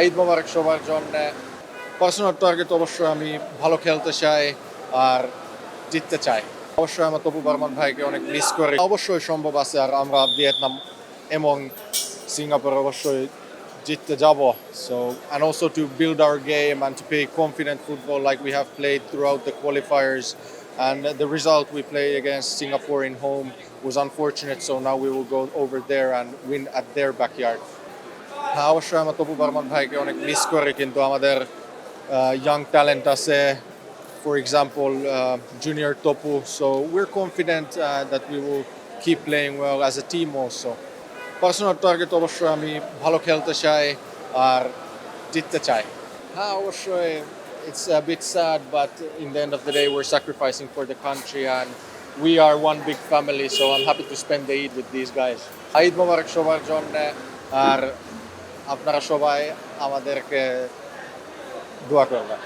ঈদ মোবারক সবার জন্য। Personal target অবশ্যই আমি ভালো খেলতে চাই আর জিততে চাই। অবশ্যই আমার তপু বর্মন ভাইকে অনেক মিস করি। অবশ্যই সম্ভব আছে আর আমরা ভিয়েতনাম এবং সিঙ্গাপুর অবশ্যই জিততে যাব। So and also to build our game and to play confident football like we have played throughout the qualifiers. And the result we play against Singapore in home was unfortunate. So now we will go over there and win at their backyard. হ্যাঁ, অবশ্যই আমার তপু বর্মন ভাইকে অনেক miss করি, কিন্তু আমাদের young talent আছে, for example, Junior Topu. So we're confident that we will keep playing well as a team also. Personal target অবশ্যই আমি ভালো খেলতে চাই আর জিততে চাই। হ্যাঁ, অবশ্যই it's a bit sad, but in the end of the day we're sacrificing for the country and we are one big family, so I'm happy to spend the Eid with these guys. Eid মোবারক সবার জন্য, আর আপনারা সবাই আমাদেরকে দোয়া করবেন।